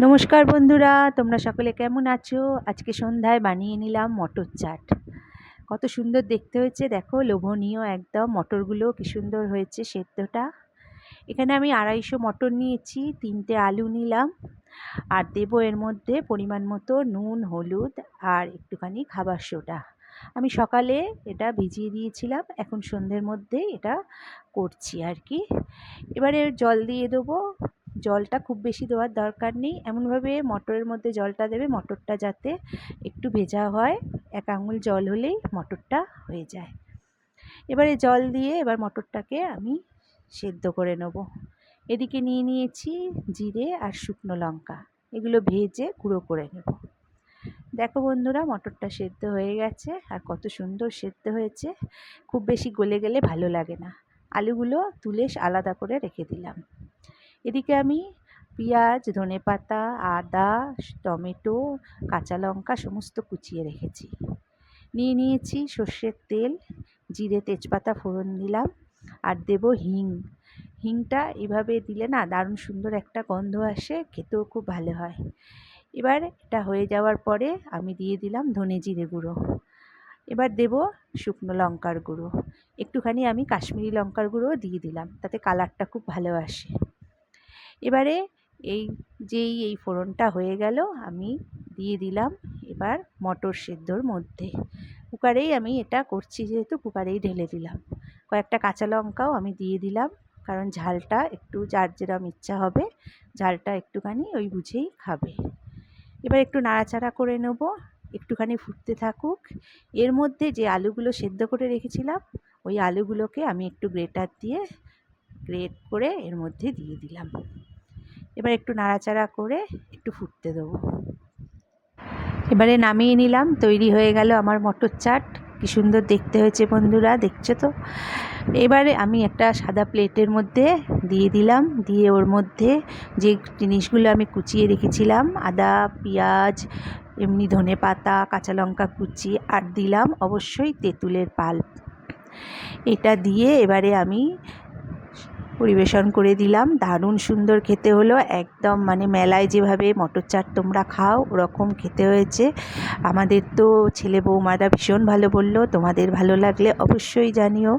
নমস্কার বন্ধুরা, তোমরা সকলে কেমন আছো? আজকে সন্ধ্যায় বানিয়ে নিলাম মটর চাট। কত সুন্দর দেখতে হয়েছে দেখো, লোভনীয় একদম। মটরগুলো কি সুন্দর হয়েছে সেদ্ধটা। এখানে আমি 250 মটর নিয়েছি, 3টে আলু নিলাম, আর দেবো এর মধ্যে পরিমাণ মতো নুন, হলুদ আর একটুখানি খাবার সোডা। আমি সকালে এটা ভিজিয়ে দিয়েছিলাম, এখন সন্ধ্যের মধ্যে এটা করছি আর কি। এবারে জল দিয়ে দেবো। জলটা খুব বেশি দেওয়ার দরকার নেই, এমনভাবে মটরের মধ্যে জলটা দেবে মটরটা যাতে একটু ভেজা হয়। 1 আঙুল জল হলেই মটরটা হয়ে যায়। এবারে জল দিয়ে এবার মটরটাকে আমি সেদ্ধ করে নেব। এদিকে নিয়ে নিয়েছি জিরে আর শুকনো লঙ্কা, এগুলো ভেজে গুঁড়ো করে নেব। দেখো বন্ধুরা, মটরটা সেদ্ধ হয়ে গেছে, আর কত সুন্দর সেদ্ধ হয়েছে। খুব বেশি গলে গেলে ভালো লাগে না। আলুগুলো তুলে আলাদা করে রেখে দিলাম। এদিকে আমি পেঁয়াজ, ধনেপাতা, আদা, টমেটো, কাঁচা লঙ্কা সমস্ত কুচিয়ে রেখেছি। নিয়ে নিয়েছি সর্ষের তেল, জিরে তেজপাতা ফোড়ন দিলাম, আর দেব হিং। হিংটা এভাবে দিলে না দারুণ সুন্দর একটা গন্ধ আসে, খেতেও খুব ভালো হয়। এবার এটা হয়ে যাওয়ার পরে আমি দিয়ে দিলাম ধনে জিরে গুঁড়ো। এবার দেব শুকনো লঙ্কার গুঁড়ো, একটুখানি আমি কাশ্মীরি লঙ্কার গুঁড়ো দিয়ে দিলাম, তাতে কালারটা খুব ভালো আসে। এবারে এই ফোড়নটা হয়ে গেল, আমি দিয়ে দিলাম এবার মটর সেদ্ধর মধ্যে। কুকারেই আমি এটা করছি, যেহেতু কুকারেই ঢেলে দিলাম। কয়েকটা কাঁচা লঙ্কাও আমি দিয়ে দিলাম, কারণ ঝালটা একটু যার যেরম ইচ্ছা হবে, ঝালটা একটুখানি ওই বুঝেই খাবে। এবার একটু নাড়াচাড়া করে নেব, একটুখানি ফুটতে থাকুক। এর মধ্যে যে আলুগুলো সেদ্ধ করে রেখেছিলাম, ওই আলুগুলোকে আমি একটু গ্রেটার দিয়ে গ্রেট করে এর মধ্যে দিয়ে দিলাম। এবার একটু নাড়াচাড়া করে একটু ফুটতে দেবো। এবারে নামিয়ে নিলাম, তৈরি হয়ে গেল আমার মটর চাট। কি সুন্দর দেখতে হয়েছে বন্ধুরা, দেখছো তো? এবারে আমি একটা সাদা প্লেটের মধ্যে দিয়ে দিলাম, দিয়ে ওর মধ্যে যে জিনিসগুলো আমি কুচিয়ে রেখেছিলাম, আদা, পেঁয়াজ, এমনি ধনেপাতা, কাঁচা লঙ্কা কুচি, আর দিলাম অবশ্যই তেঁতুলের পাল্প। এটা দিয়ে এবারে আমি পরিবেশন করে দিলাম। দারুণ সুন্দর খেতে হলো, একদম মানে মেলায় যেভাবে মটর চাট তোমরা খাও ওরকম খেতে হয়েছে। আমাদের তো ছেলে বৌমারা ভীষণ ভালো বললো। তোমাদের ভালো লাগলে অবশ্যই জানিও।